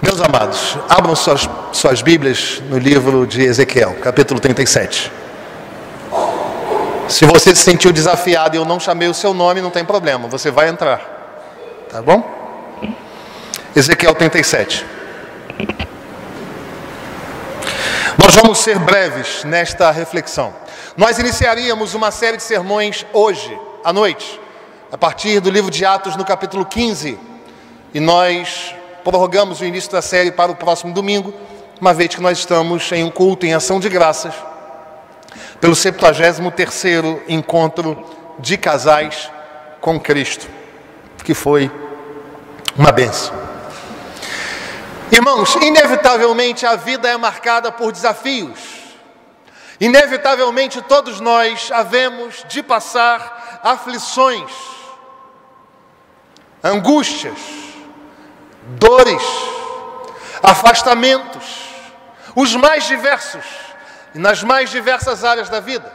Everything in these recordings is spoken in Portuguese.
Meus amados, abram suas Bíblias no livro de Ezequiel, capítulo 37. Se você se sentiu desafiado e eu não chamei o seu nome, não tem problema, você vai entrar, tá bom? Ezequiel 37. Nós vamos ser breves nesta reflexão. Nós iniciaríamos uma série de sermões hoje, à noite, a partir do livro de Atos, no capítulo 15, e nós prorrogamos o início da série para o próximo domingo, uma vez que nós estamos em um culto em ação de graças, pelo 73º encontro de casais com Cristo, que foi uma bênção. Irmãos, inevitavelmente a vida é marcada por desafios. Inevitavelmente todos nós havemos de passar aflições, angústias, dores, afastamentos, os mais diversos, e nas mais diversas áreas da vida.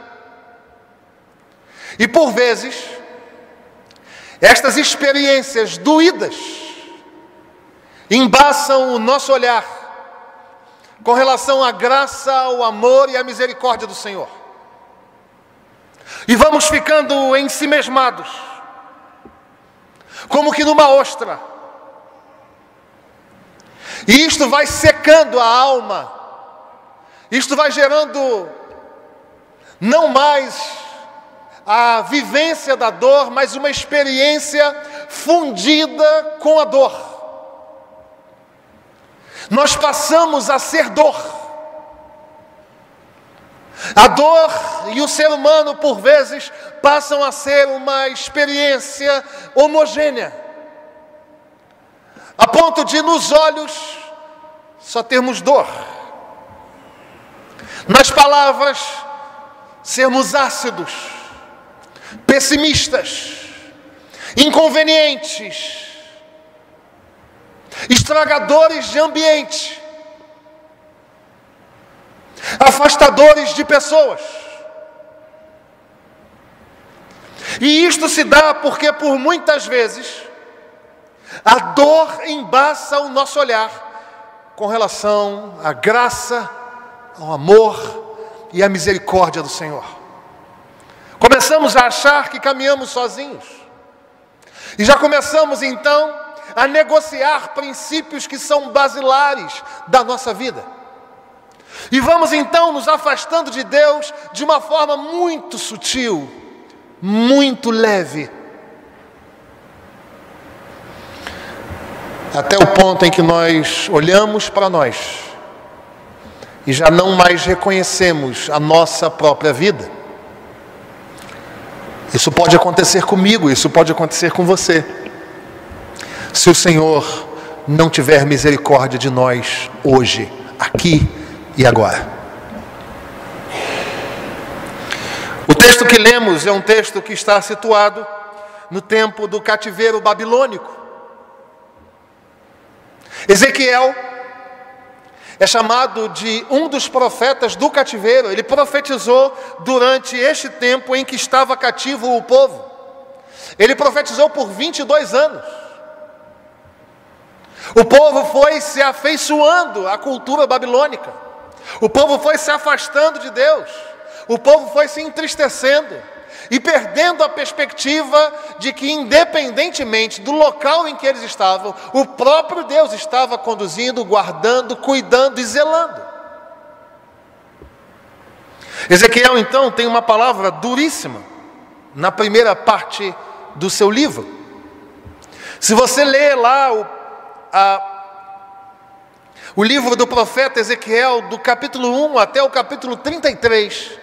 E por vezes, estas experiências doídas embaçam o nosso olhar com relação à graça, ao amor e à misericórdia do Senhor. E vamos ficando ensimesmados, como que numa ostra. E isto vai secando a alma, isto vai gerando não mais a vivência da dor, mas uma experiência fundida com a dor. Nós passamos a ser dor. A dor e o ser humano, por vezes, passam a ser uma experiência homogênea, a ponto de nos olhos só termos dor, nas palavras sermos ácidos, pessimistas, inconvenientes, estragadores de ambiente, afastadores de pessoas. E isto se dá porque por muitas vezes a dor embaça o nosso olhar com relação à graça, ao amor e à misericórdia do Senhor. Começamos a achar que caminhamos sozinhos. E já começamos então a negociar princípios que são basilares da nossa vida. E vamos então nos afastando de Deus de uma forma muito sutil, muito leve. Até o ponto em que nós olhamos para nós e já não mais reconhecemos a nossa própria vida. Isso pode acontecer comigo, isso pode acontecer com você, se o Senhor não tiver misericórdia de nós hoje, aqui e agora. O texto que lemos é um texto que está situado no tempo do cativeiro babilônico. Ezequiel é chamado de um dos profetas do cativeiro. Ele profetizou durante este tempo em que estava cativo o povo. Ele profetizou por 22 anos. O povo foi se afeiçoando à cultura babilônica. O povo foi se afastando de Deus. O povo foi se entristecendo e perdendo a perspectiva de que, independentemente do local em que eles estavam, o próprio Deus estava conduzindo, guardando, cuidando e zelando. Ezequiel, então, tem uma palavra duríssima na primeira parte do seu livro. Se você ler lá o livro do profeta Ezequiel, do capítulo 1 até o capítulo 33,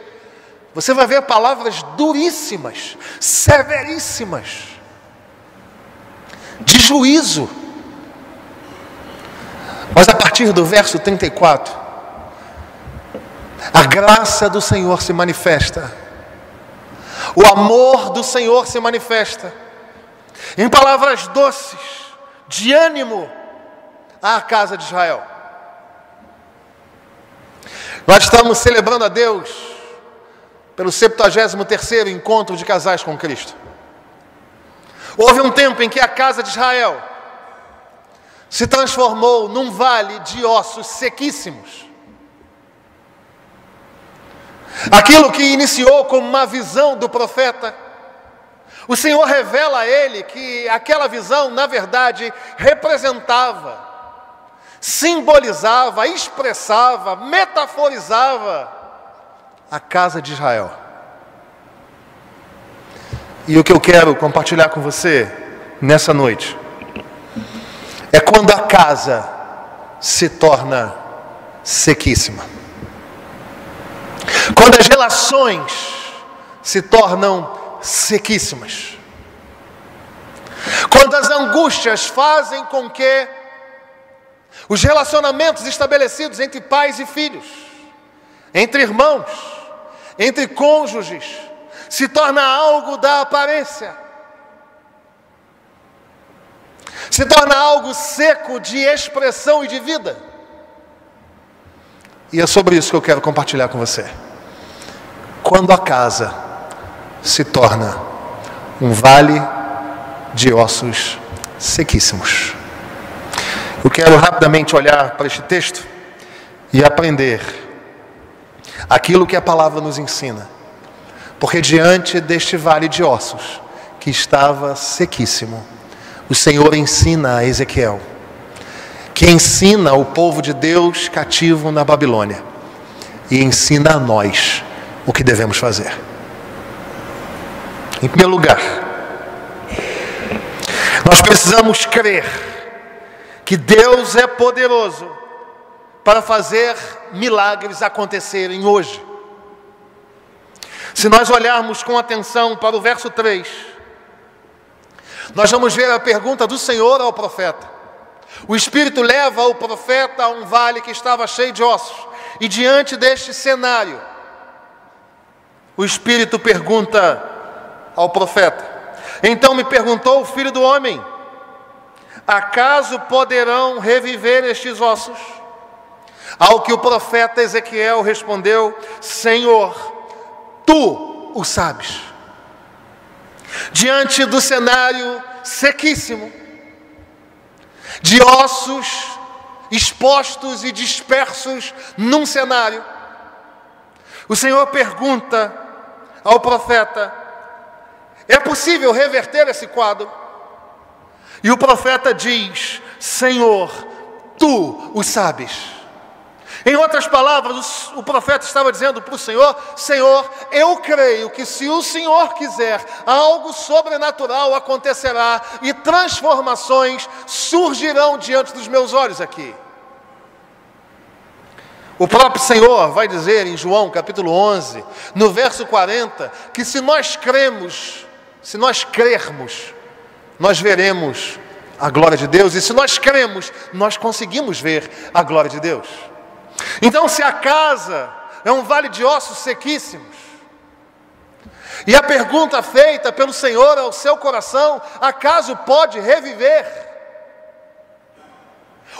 você vai ver palavras duríssimas, severíssimas, de juízo. Mas a partir do verso 34, a graça do Senhor se manifesta, o amor do Senhor se manifesta, em palavras doces, de ânimo à casa de Israel. Nós estamos celebrando a Deus pelo 73º encontro de casais com Cristo. Houve um tempo em que a casa de Israel se transformou num vale de ossos sequíssimos. Aquilo que iniciou como uma visão do profeta, o Senhor revela a ele que aquela visão, na verdade, representava, simbolizava, expressava, metaforizava a casa de Israel. E o que eu quero compartilhar com você nessa noite é quando a casa se torna sequíssima. Quando as relações se tornam sequíssimas. Quando as angústias fazem com que os relacionamentos estabelecidos entre pais e filhos, entre irmãos, entre cônjuges, se torna algo da aparência. Se torna algo seco de expressão e de vida. E é sobre isso que eu quero compartilhar com você. Quando a casa se torna um vale de ossos sequíssimos. Eu quero rapidamente olhar para este texto e aprender aquilo que a palavra nos ensina. Porque diante deste vale de ossos, que estava sequíssimo, o Senhor ensina a Ezequiel, que ensina o povo de Deus cativo na Babilônia, e ensina a nós o que devemos fazer. Em primeiro lugar, nós precisamos crer que Deus é poderoso para fazer milagres acontecerem hoje. Se nós olharmos com atenção para o verso 3, nós vamos ver a pergunta do Senhor ao profeta. O Espírito leva o profeta a um vale que estava cheio de ossos, e diante deste cenário, o Espírito pergunta ao profeta: então me perguntou o filho do homem, acaso poderão reviver estes ossos? Ao que o profeta Ezequiel respondeu: Senhor, tu o sabes. Diante do cenário sequíssimo, de ossos expostos e dispersos num cenário, o Senhor pergunta ao profeta: é possível reverter esse quadro? E o profeta diz: Senhor, tu o sabes. Em outras palavras, o profeta estava dizendo para o Senhor: Senhor, eu creio que se o Senhor quiser, algo sobrenatural acontecerá e transformações surgirão diante dos meus olhos aqui. O próprio Senhor vai dizer em João capítulo 11, no verso 40, que se nós crermos, nós veremos a glória de Deus, e se nós cremos, nós conseguimos ver a glória de Deus. Então, se a casa é um vale de ossos sequíssimos, e a pergunta feita pelo Senhor ao seu coração, acaso pode reviver?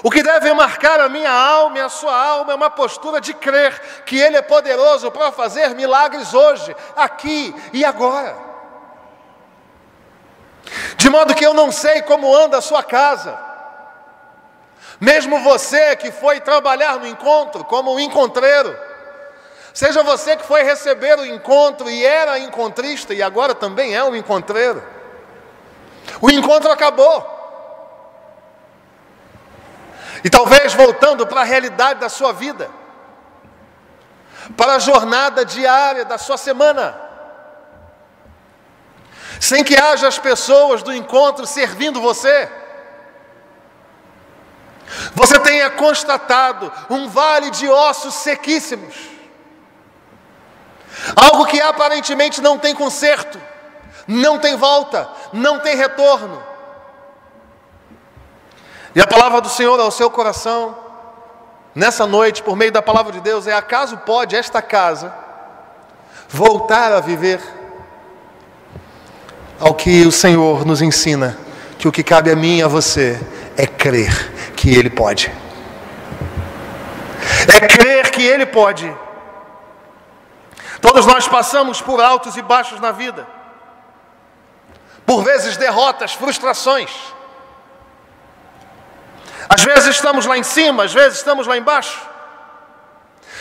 O que deve marcar a minha alma e a sua alma é uma postura de crer que Ele é poderoso para fazer milagres hoje, aqui e agora. De modo que eu não sei como anda a sua casa. Mesmo você que foi trabalhar no encontro como um encontreiro, seja você que foi receber o encontro e era encontrista e agora também é um encontreiro, o encontro acabou. E talvez voltando para a realidade da sua vida, para a jornada diária da sua semana, sem que haja as pessoas do encontro servindo você, você tenha constatado um vale de ossos sequíssimos, algo que aparentemente não tem conserto, não tem volta, não tem retorno. E a palavra do Senhor ao seu coração, nessa noite, por meio da palavra de Deus, é: acaso pode esta casa voltar a viver? Ao que o Senhor nos ensina, que o que cabe a mim e a você é crer que Ele pode. É crer que Ele pode. Todos nós passamos por altos e baixos na vida, por vezes derrotas, frustrações. Às vezes estamos lá em cima, às vezes estamos lá embaixo.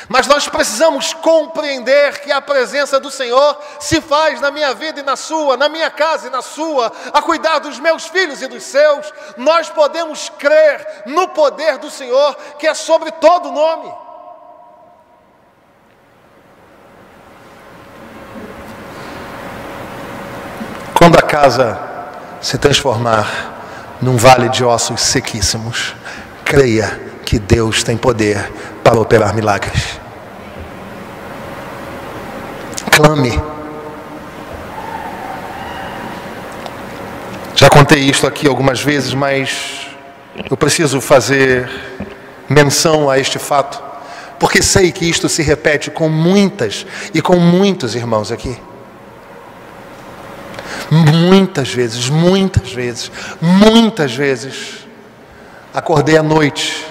Mas nós precisamos compreender que a presença do Senhor se faz na minha vida e na sua, na minha casa e na sua, a cuidar dos meus filhos e dos seus. Nós podemos crer no poder do Senhor, que é sobre todo nome. Quando a casa se transformar num vale de ossos sequíssimos, creia que Deus tem poder para operar milagres. Clame. Já contei isto aqui algumas vezes, mas eu preciso fazer menção a este fato, porque sei que isto se repete com muitas e com muitos irmãos aqui. Muitas vezes, acordei à noite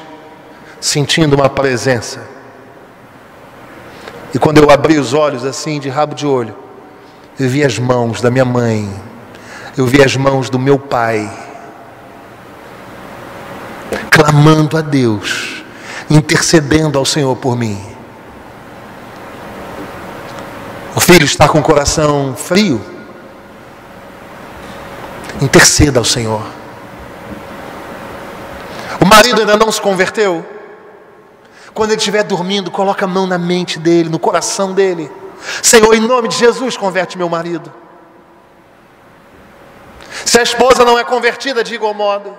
sentindo uma presença. E quando eu abri os olhos assim, de rabo de olho, eu vi as mãos da minha mãe, eu vi as mãos do meu pai, clamando a Deus, intercedendo ao Senhor por mim. O filho está com o coração frio, interceda ao Senhor. O marido ainda não se converteu. Quando ele estiver dormindo, coloca a mão na mente dele, no coração dele. Senhor, em nome de Jesus, converte meu marido. Se a esposa não é convertida, de igual modo.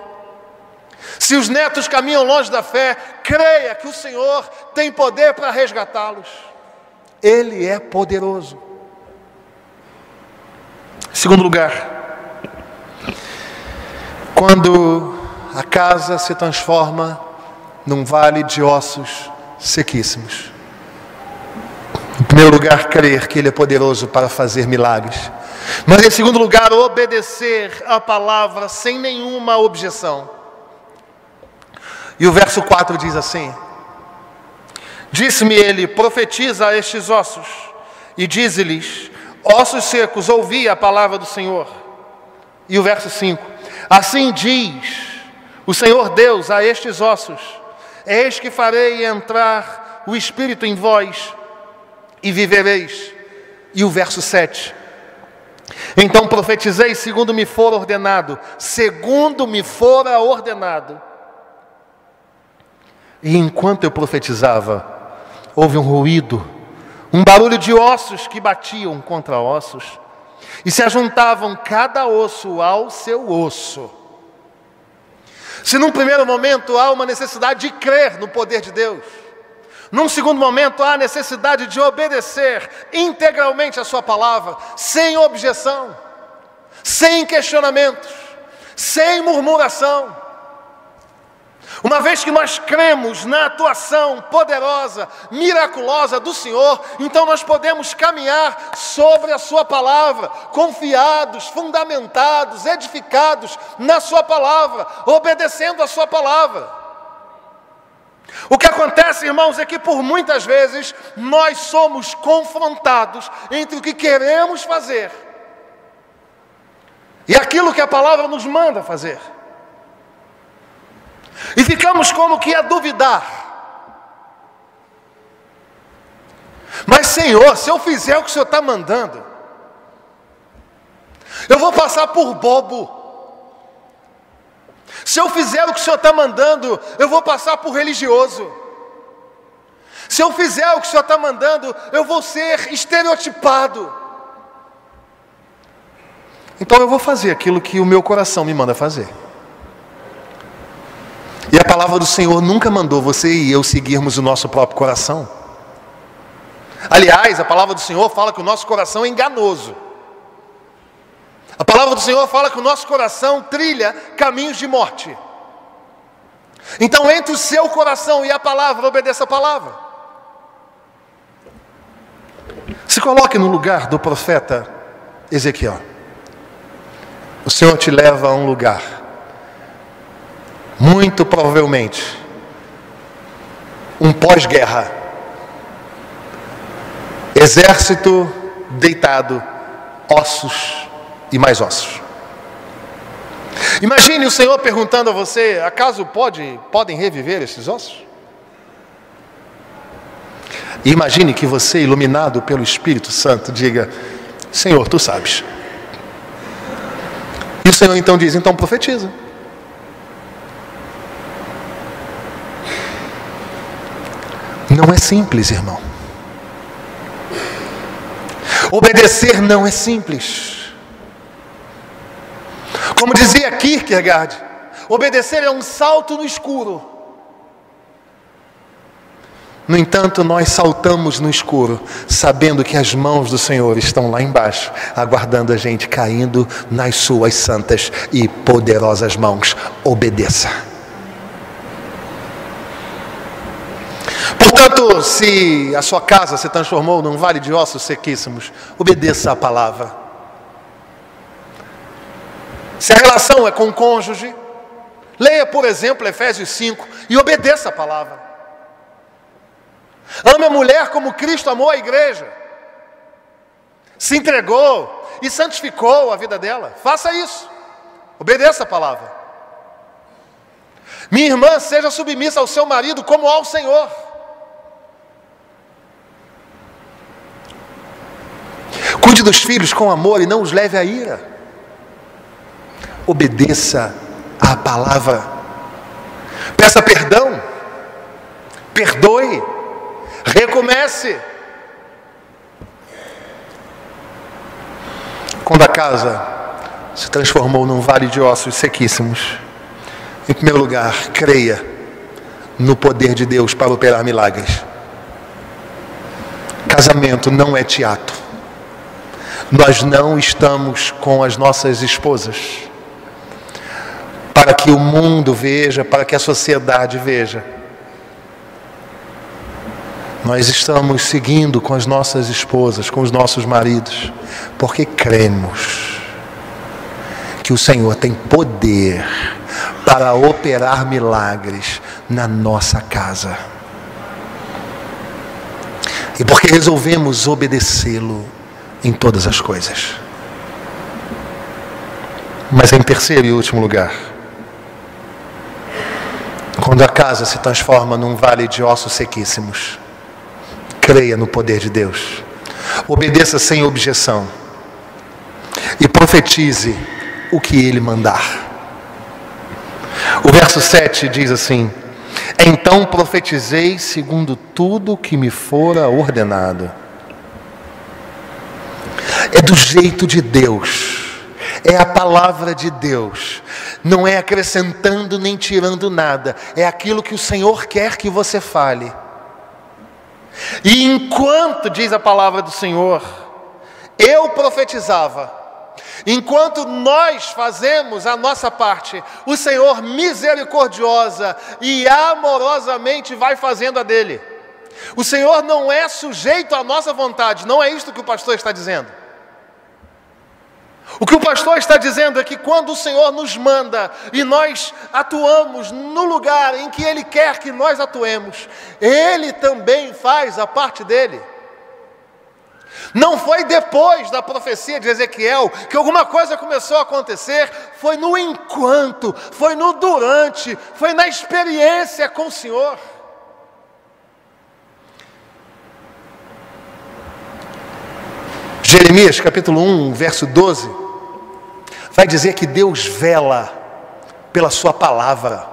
Se os netos caminham longe da fé, creia que o Senhor tem poder para resgatá-los. Ele é poderoso. Segundo lugar, quando a casa se transforma num vale de ossos sequíssimos. Em primeiro lugar, crer que Ele é poderoso para fazer milagres. Mas em segundo lugar, obedecer a palavra sem nenhuma objeção. E o verso 4 diz assim: disse-me ele, profetiza a estes ossos, e dize-lhes, ossos secos, ouvi a palavra do Senhor. E o verso 5, assim diz o Senhor Deus a estes ossos, eis que farei entrar o Espírito em vós, e vivereis. E o verso 7, então profetizei segundo me for ordenado, E enquanto eu profetizava, houve um ruído, um barulho de ossos que batiam contra ossos, e se ajuntavam cada osso ao seu osso. Se num primeiro momento há uma necessidade de crer no poder de Deus, num segundo momento há a necessidade de obedecer integralmente a sua palavra, sem objeção, sem questionamentos, sem murmuração. Uma vez que nós cremos na atuação poderosa, miraculosa do Senhor, então nós podemos caminhar sobre a sua palavra, confiados, fundamentados, edificados na sua palavra, obedecendo a sua palavra. O que acontece, irmãos, é que por muitas vezes nós somos confrontados entre o que queremos fazer e aquilo que a palavra nos manda fazer. E ficamos como que a duvidar. Mas Senhor, se eu fizer o que o Senhor está mandando, eu vou passar por bobo. Se eu fizer o que o Senhor está mandando, eu vou passar por religioso. Se eu fizer o que o Senhor está mandando, eu vou ser estereotipado. Então eu vou fazer aquilo que o meu coração me manda fazer. E a palavra do Senhor nunca mandou você e eu seguirmos o nosso próprio coração. Aliás, a palavra do Senhor fala que o nosso coração é enganoso. A palavra do Senhor fala que o nosso coração trilha caminhos de morte. Então, entre o seu coração e a palavra, obedeça a palavra. Se coloque no lugar do profeta Ezequiel. O Senhor te leva a um lugar, muito provavelmente, um pós-guerra. Exército deitado, ossos e mais ossos. Imagine o Senhor perguntando a você: acaso podem reviver esses ossos? E imagine que você, iluminado pelo Espírito Santo, diga: Senhor, tu sabes. E o Senhor então diz: então profetiza. Não é simples, irmão. Obedecer não é simples. Como dizia Kierkegaard, obedecer é um salto no escuro. No entanto, nós saltamos no escuro, sabendo que as mãos do Senhor estão lá embaixo, aguardando a gente, caindo nas suas santas e poderosas mãos. Obedeça. Portanto, se a sua casa se transformou num vale de ossos sequíssimos, obedeça a palavra. Se a relação é com o cônjuge, leia, por exemplo, Efésios 5 e obedeça a palavra. Ame a mulher como Cristo amou a igreja. Se entregou e santificou a vida dela. Faça isso. Obedeça a palavra. Minha irmã, seja submissa ao seu marido como ao Senhor. Cuide dos filhos com amor e não os leve à ira. Obedeça à palavra. Peça perdão. Perdoe. Recomece. Quando a casa se transformou num vale de ossos sequíssimos, em primeiro lugar, creia no poder de Deus para operar milagres. Casamento não é teatro. Nós não estamos com as nossas esposas para que o mundo veja, para que a sociedade veja. Nós estamos seguindo com as nossas esposas, com os nossos maridos, porque cremos que o Senhor tem poder para operar milagres na nossa casa. E porque resolvemos obedecê-lo em todas as coisas. Mas em terceiro e último lugar, quando a casa se transforma num vale de ossos sequíssimos, creia no poder de Deus. Obedeça sem objeção. E profetize o que Ele mandar. O verso 7 diz assim: então profetizei segundo tudo que me fora ordenado. É do jeito de Deus. É a palavra de Deus. Não é acrescentando nem tirando nada. É aquilo que o Senhor quer que você fale. E enquanto, diz a palavra do Senhor, eu profetizava, enquanto nós fazemos a nossa parte, o Senhor misericordiosa e amorosamente vai fazendo a dele. O Senhor não é sujeito à nossa vontade, não é isto que o pastor está dizendo. O que o pastor está dizendo é que quando o Senhor nos manda e nós atuamos no lugar em que Ele quer que nós atuemos, Ele também faz a parte dele. Não foi depois da profecia de Ezequiel que alguma coisa começou a acontecer, foi no enquanto, foi no durante, foi na experiência com o Senhor. Jeremias capítulo 1, verso 12, vai dizer que Deus vela pela sua palavra.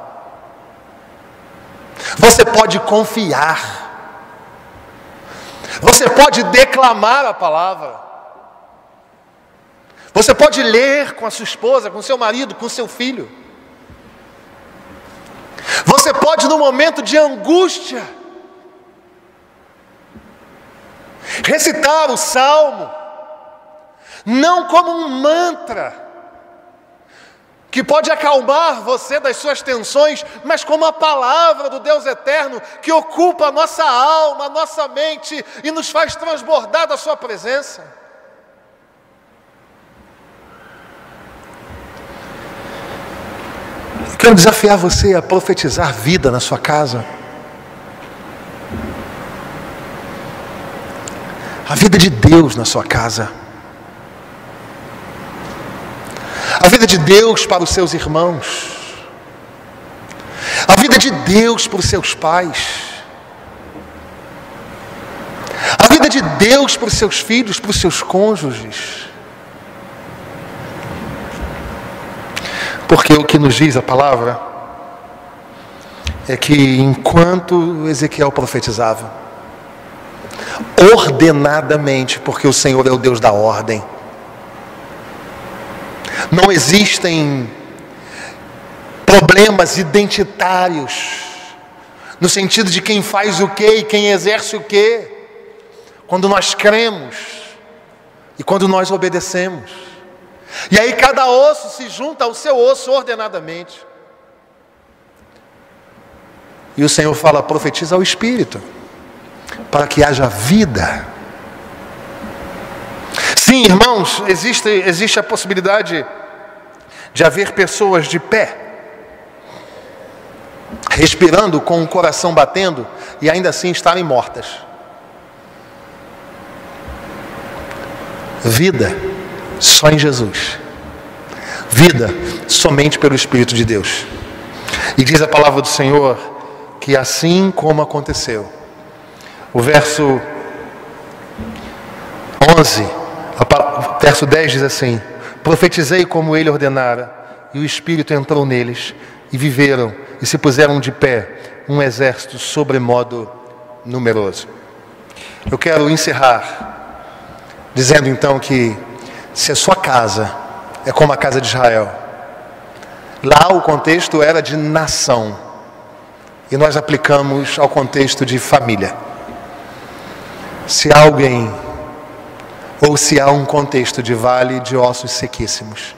Você pode confiar. Você pode declamar a palavra. Você pode ler com a sua esposa, com seu marido, com seu filho. Você pode, no momento de angústia, recitar o salmo, não como um mantra, que pode acalmar você das suas tensões, mas como a palavra do Deus eterno, que ocupa a nossa alma, a nossa mente, e nos faz transbordar da sua presença. Eu quero desafiar você a profetizar vida na sua casa. A vida de Deus na sua casa. A vida vida de Deus para os seus irmãos, a vida de Deus para os seus pais, a vida de Deus para os seus filhos, para os seus cônjuges. Porque o que nos diz a palavra é que enquanto Ezequiel profetizava, ordenadamente, porque o Senhor é o Deus da ordem, não existem problemas identitários, no sentido de quem faz o quê e quem exerce o quê, quando nós cremos e quando nós obedecemos. E aí cada osso se junta ao seu osso ordenadamente. E o Senhor fala: profetiza ao Espírito, para que haja vida. Sim, irmãos, existe a possibilidade de haver pessoas de pé, respirando com o coração batendo, e ainda assim estarem mortas. Vida só em Jesus. Vida somente pelo Espírito de Deus. E diz a palavra do Senhor que assim como aconteceu. O verso 11, verso 10 diz assim: profetizei como ele ordenara, e o Espírito entrou neles, e viveram, e se puseram de pé, um exército sobremodo numeroso. Eu quero encerrar dizendo então que, se a sua casa é como a casa de Israel, lá o contexto era de nação, e nós aplicamos ao contexto de família. Se há alguém, ou se há um contexto de vale de ossos sequíssimos,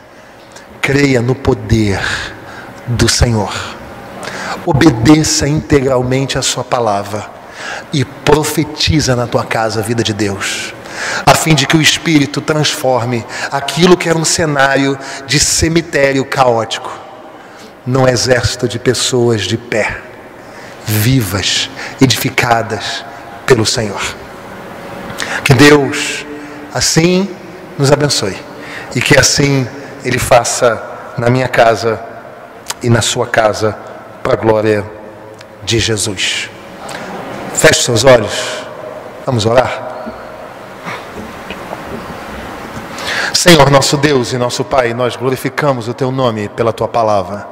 creia no poder do Senhor, obedeça integralmente a sua palavra e profetiza na tua casa a vida de Deus, a fim de que o Espírito transforme aquilo que era um cenário de cemitério caótico num exército de pessoas de pé, vivas, edificadas pelo Senhor. Que Deus assim nos abençoe, e que assim Ele faça na minha casa e na sua casa, para a glória de Jesus. Feche seus olhos, vamos orar. Senhor, nosso Deus e nosso Pai, nós glorificamos o Teu nome pela Tua palavra,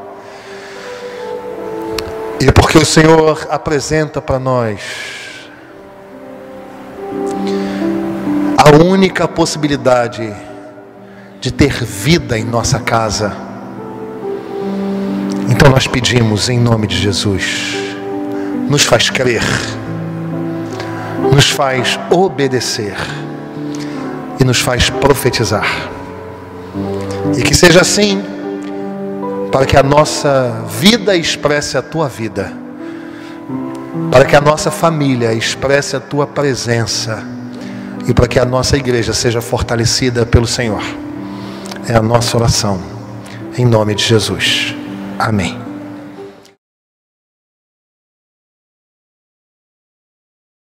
e porque o Senhor apresenta para nós a única possibilidade de ter vida em nossa casa. Então nós pedimos em nome de Jesus, nos faz crer, nos faz obedecer e nos faz profetizar. E que seja assim, para que a nossa vida expresse a Tua vida, para que a nossa família expresse a Tua presença, e para que a nossa igreja seja fortalecida pelo Senhor. É a nossa oração, em nome de Jesus. Amém.